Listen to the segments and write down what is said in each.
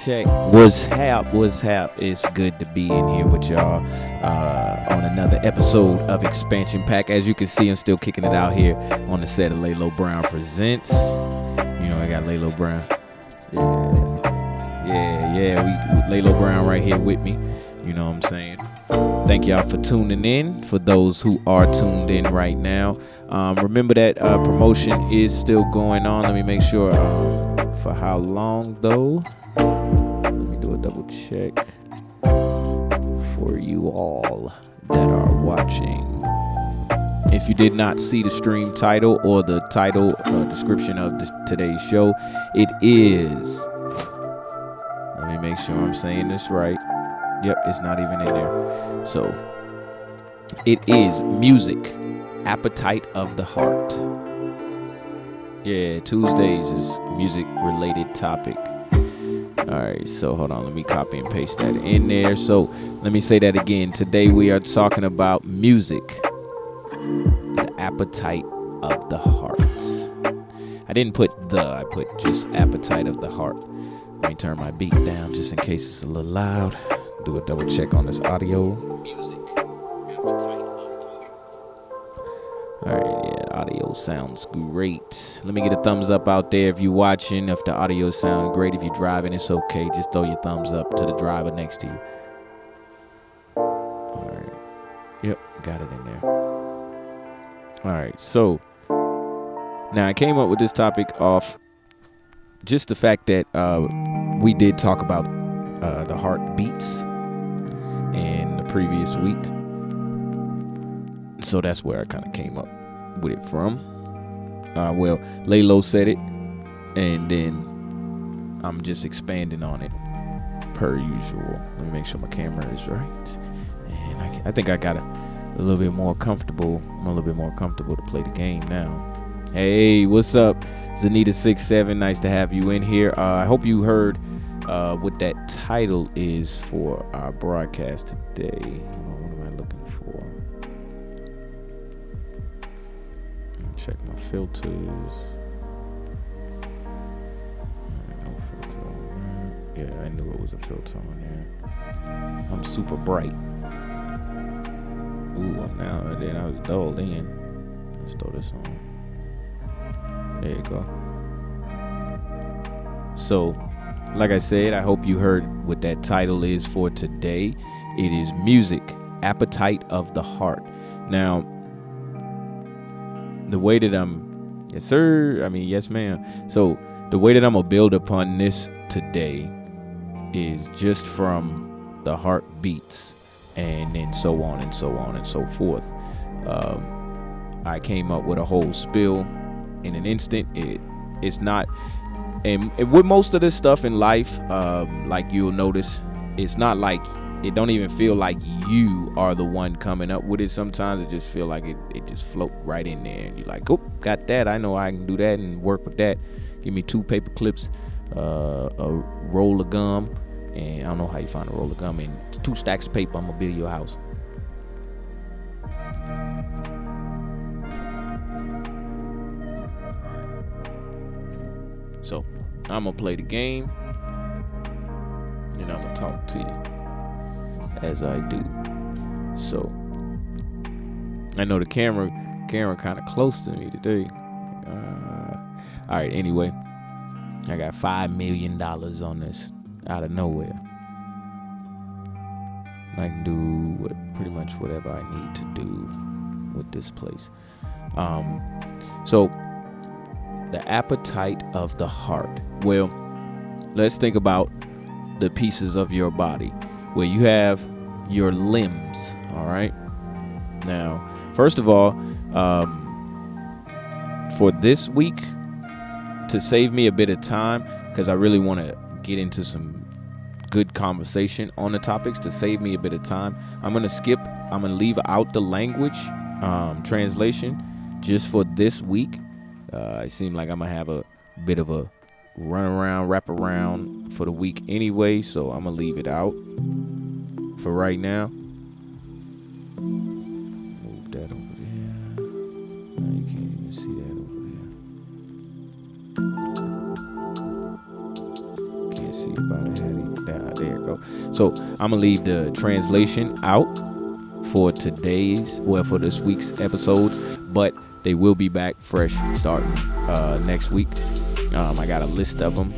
Check. What's hap? It's good to be in here with y'all on another episode of Expansion Pack. As you can see, I'm still kicking it out here on the set of Laylo Brown Presents. You know, I got Laylo Brown. Yeah. We Laylo Brown right here with me. You know what I'm saying? Thank y'all for tuning in. For those who are tuned in right now, remember that promotion is still going on. Let me make sure for how long though. Let me do a double check for you all that are watching. If you did not see the stream title or the title description of today's show, it is, let me make sure I'm saying this right. Yep, it's not even in there. So it is Music, Appetite of the Heart. Yeah, Tuesdays is music related topic. All right, so hold on, let me copy and paste that in there. So let me say that again. Today we are talking about music, the appetite of the heart. I didn't put I put just appetite of the heart. Let me turn my beat down just in case it's a little loud. Do a double check on this audio. Music, appetite of the heart. All right, yeah, the audio sounds great. Let me get a thumbs up out there if you're watching. If the audio sounds great, if you're driving, it's okay. Just throw your thumbs up to the driver next to you. All right. Yep, got it in there. All right, so now I came up with this topic off just the fact that we did talk about the heartbeats in the previous week. So that's where I kind of came up with it from. Well, Laylo said it, and then I'm just expanding on it per usual. Let me make sure my camera is right. And I think I got a little bit more comfortable. I'm a little bit more comfortable to play the game now. Hey, what's up? Zanita67, nice to have you in here. I hope you heard what that title is for our broadcast today. What am I looking for? Check my filters. No filter on there. Yeah, I knew it was a filter on there. I'm super bright. Ooh, now then I was dulled in. Let's throw this on. There you go. So, like I said, I hope you heard what that title is for today. It is Music, Appetite of the Heart. Now, the way that yes ma'am. So the way that I'm gonna build upon this today is just from the heartbeats and then so on and so on and so forth. I came up with a whole spill in an instant. It's not, and with most of this stuff in life, like you'll notice, it's not like, it don't even feel like you are the one coming up with it. Sometimes it just feel like it just float right in there, and you're like, oh, got that. I know I can do that and work with that. Give me 2 paper clips, a roll of gum, and I don't know how you find a roll of gum, and 2 stacks of paper. I'm gonna build your house. So I'm gonna play the game, and I'm gonna talk to you as I do. So I know the camera kind of close to me today. All right, anyway, I got $5 million on this out of nowhere. I can do pretty much whatever I need to do with this place. So the appetite of the heart. Well, let's think about the pieces of your body where you have your limbs. All right. Now, first of all, for this week, to save me a bit of time, because I really want to get into some good conversation on the topics, to save me a bit of time, I'm going to leave out the language translation just for this week. It seems like I'm going to have a bit of a wrap around for the week anyway, so I'm going to leave it out for right now. Move that over there. Now you can't even see that over there. Can't see it by the head. There you go. So I'm going to leave the translation out for for this week's episodes, but they will be back fresh starting next week. I got a list of them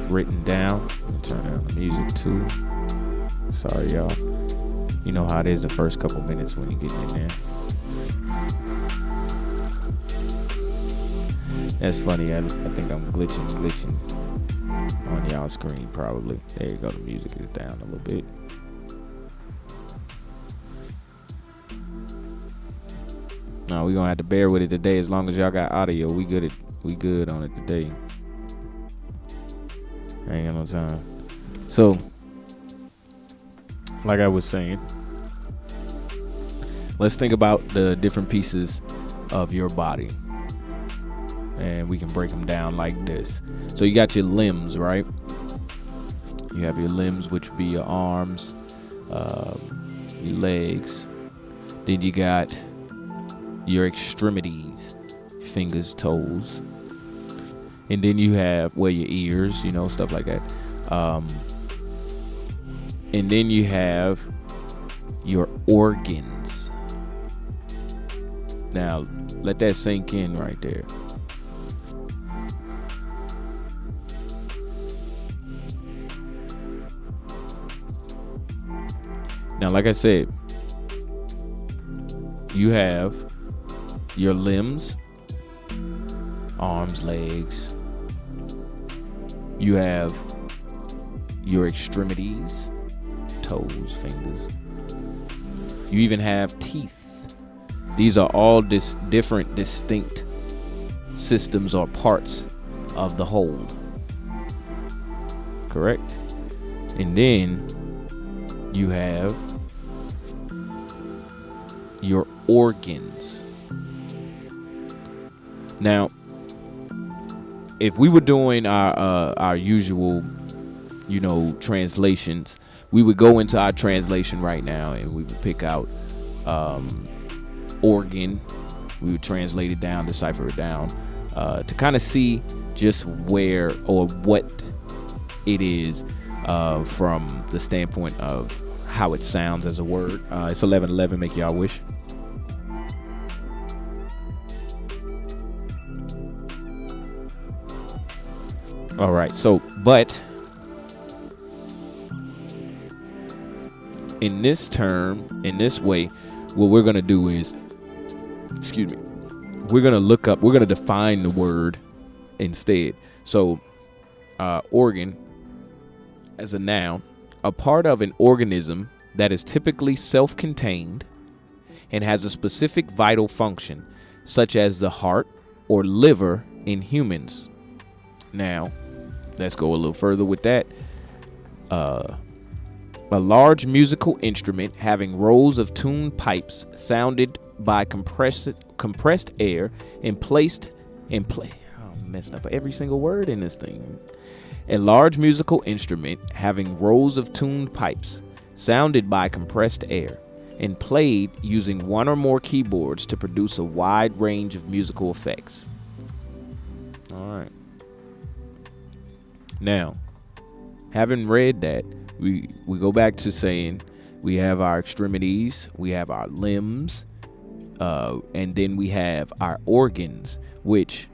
written down. I'll turn down the music too. Sorry, y'all. You know how it is the first couple minutes when you get in there. That's funny. I think I'm glitching on y'all's screen probably. There you go. The music is down a little bit. No, we're gonna have to bear with it today. As long as y'all got audio, we good on it today. I ain't got no time. So, like I was saying, let's think about the different pieces of your body, and we can break them down like this. So you got your limbs, right? You have your limbs, which would be your arms, your legs. Then you got your extremities, fingers, toes. And then you have, your ears, stuff like that. And then you have your organs. Now, let that sink in right there. Now, like I said, you have your limbs, arms, legs. You have your extremities, toes, fingers. You even have teeth. These are all different, distinct systems or parts of the whole. Correct? And then you have your organs. Now, if we were doing our usual, translations, we would go into our translation right now and we would pick out organ. We would translate it down, decipher it down, to kind of see just where or what it is from the standpoint of how it sounds as a word. It's 11:11. Make y'all wish. All right. So, but in this way, what we're going to do is, we're going to define the word instead. So, organ as a noun, a part of an organism that is typically self-contained and has a specific vital function, such as the heart or liver in humans. Now, let's go a little further with that. A large musical instrument having rows of tuned pipes sounded by compressed air and placed in play. I'm messing up every single word in this thing. A large musical instrument having rows of tuned pipes sounded by compressed air and played using one or more keyboards to produce a wide range of musical effects. All right. Now, having read that, we go back to saying we have our extremities, we have our limbs, and then we have our organs, which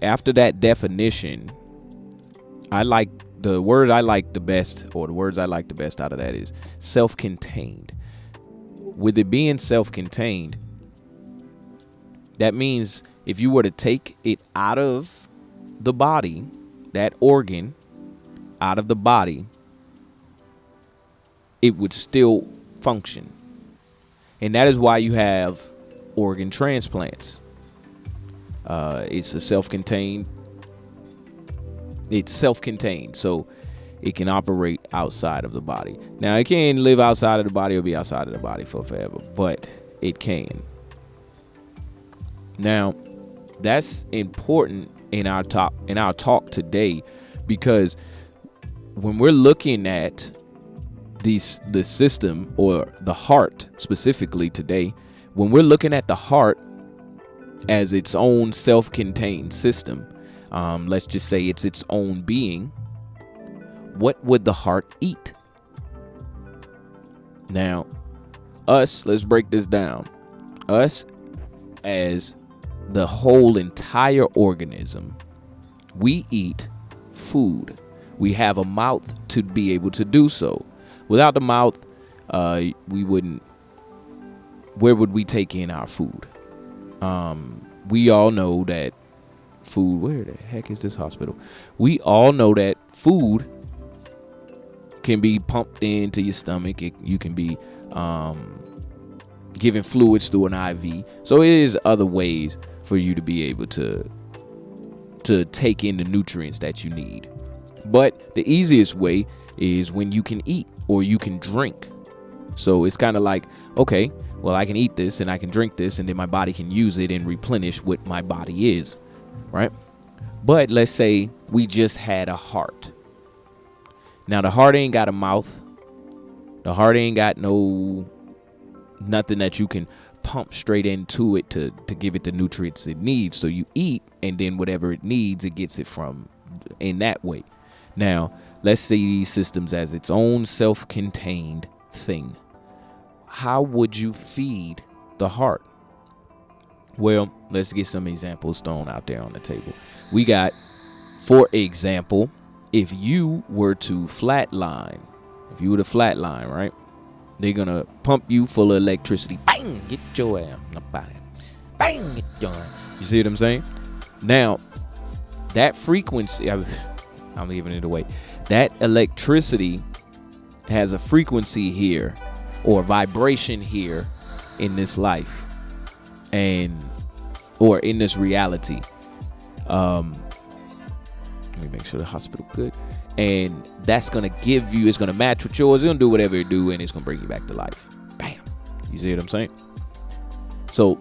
after that definition, the words I like the best out of that is self-contained. With it being self-contained, that means if you were to take it out of the body, that organ out of the body, it would still function. And that is why you have organ transplants. It's self-contained, so it can operate outside of the body. Now, it can live outside of the body or be outside of the body for forever, but it can. Now, that's important in our talk today, because when we're looking at the system, or the heart specifically today, when we're looking at the heart as its own self-contained system, let's just say it's its own being, what would the heart eat? Now, let's break this down. Us as the whole entire organism, we eat food. We have a mouth to be able to do so. Without the mouth, where would we take in our food? We all know that food, where the heck is this hospital? We all know that food can be pumped into your stomach. You can be given fluids through an IV. So it is other ways for you to be able to take in the nutrients that you need. But the easiest way is when you can eat or you can drink. So it's kind of like, okay, well, I can eat this and I can drink this, and then my body can use it and replenish what my body is, right? But let's say we just had a heart. Now, the heart ain't got a mouth. The heart ain't got nothing that you can pump straight into it to give it the nutrients it needs. So you eat, and then whatever it needs, it gets it from in that way. Now, let's see these systems as its own self-contained thing. How would you feed the heart? Well, let's get some examples thrown out there on the table. We got, for example, if you were to flatline, right? They're going to pump you full of electricity. Bang! Get your ass up out of here. Bang! Get your ass. You see what I'm saying? Now, that frequency, I'm leaving it away. That electricity has a frequency here, or vibration here in this life, or in this reality. Let me make sure the hospital good. And that's going to give you, it's going to match with yours. It's going to do whatever it do, and it's going to bring you back to life. Bam. You see what I'm saying? So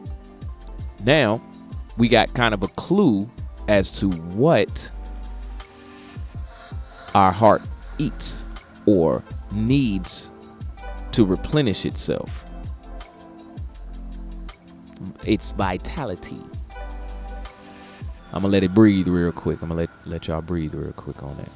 now we got kind of a clue as to what our heart eats or needs to replenish itself. Its vitality. I'm going to let it breathe real quick. I'm going to let y'all breathe real quick on that.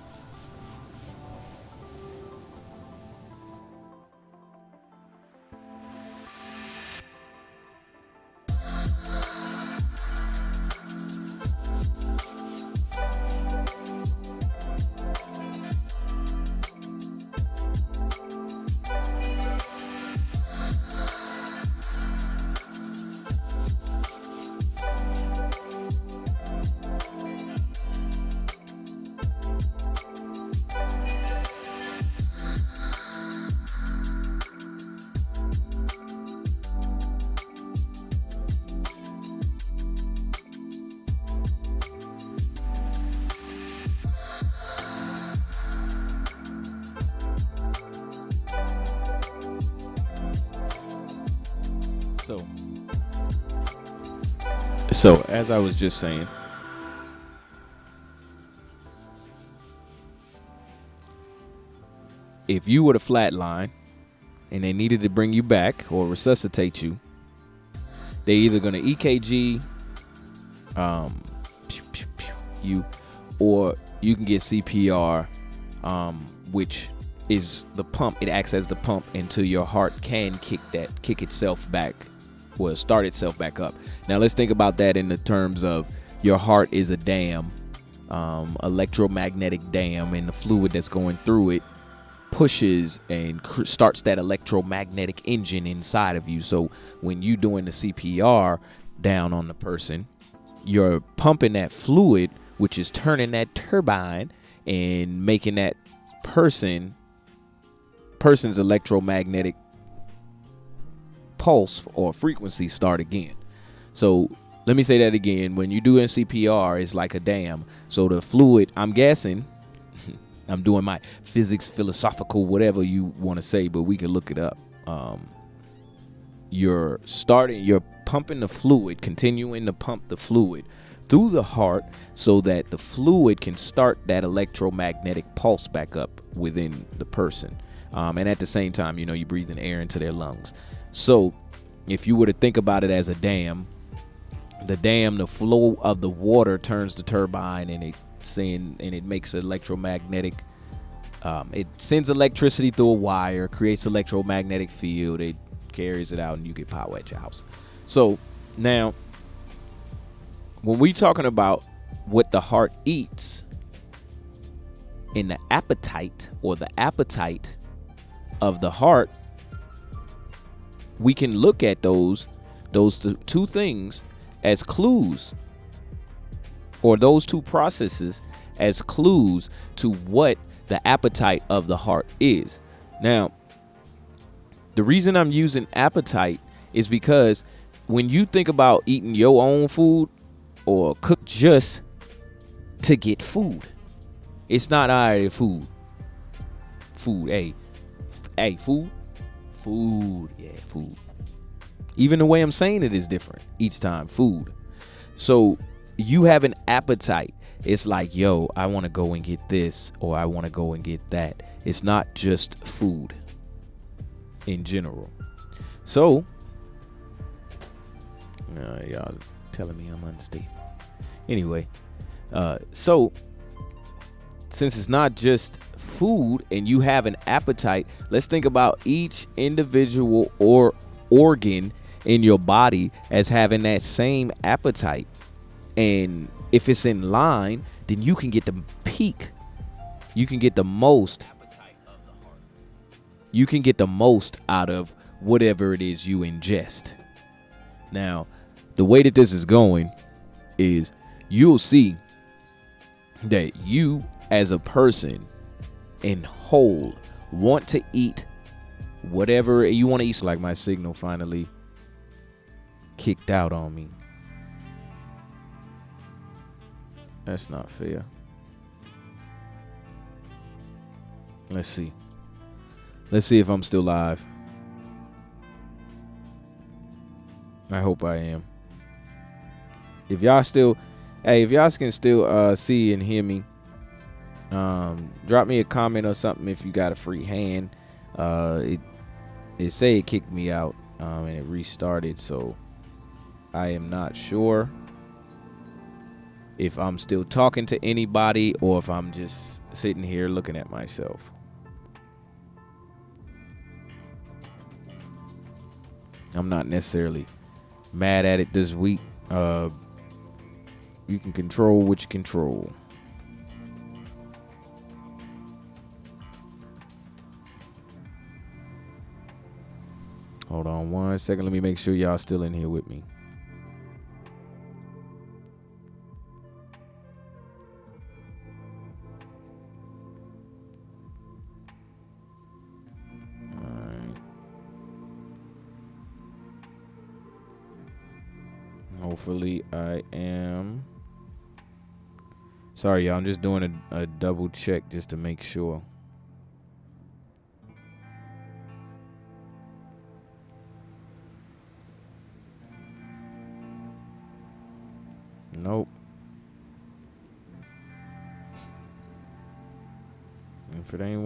So as I was just saying, if you were to flatline and they needed to bring you back or resuscitate you, they're either going to EKG you, or you can get CPR, which is the pump. It acts as the pump until your heart can kick itself back, or start itself back up. Now let's think about that in the terms of your heart is a dam, electromagnetic dam, and the fluid that's going through it pushes and starts that electromagnetic engine inside of you. So when you doing the CPR down on the person, you're pumping that fluid, which is turning that turbine and making that person's electromagnetic pulse or frequency start again. So let me say that again. When you do CPR, it's like a dam. So the fluid, I'm guessing, I'm doing my physics, philosophical, whatever you want to say, but we can look it up. You're pumping the fluid, continuing to pump the fluid through the heart so that the fluid can start that electromagnetic pulse back up within the person. And at the same time, you're breathing air into their lungs. So if you were to think about it as a dam, the flow of the water turns the turbine, and it makes electromagnetic. It sends electricity through a wire, creates electromagnetic field. It carries it out, and you get power at your house. So now, when we're talking about what the heart eats in the appetite, or the appetite of the heart, we can look at those two things as clues, or those two processes as clues to what the appetite of the heart is. Now, the reason I'm using appetite is because when you think about eating your own food or cook just to get food, it's not food. Food. Yeah, food. Even the way I'm saying it is different each time. Food. So you have an appetite. It's like, yo, I want to go and get this, or I want to go and get that. It's not just food in general. So, y'all telling me I'm unstable. Anyway, so since it's not just food and you have an appetite, let's think about each individual or organ in your body as having that same appetite. And if it's in line, then you can get the peak. You can get the most appetite of the heart. You can get the most out of whatever it is you ingest. Now, the way that this is going is you'll see that you as a person in whole want to eat whatever you want to eat. So like my signal finally kicked out on me. That's not fair. Let's see. Let's see if I'm still live. I hope I am. If y'all can still see and hear me, drop me a comment or something if you got a free hand. It say it kicked me out and it restarted, so I am not sure if I'm still talking to anybody or if I'm just sitting here looking at myself. I'm not necessarily mad at it this week. You can control what you control. Hold on 1 second. Let me make sure y'all still in here with me. Hopefully I am. Sorry, y'all. I'm just doing a double check just to make sure. Nope. If it ain't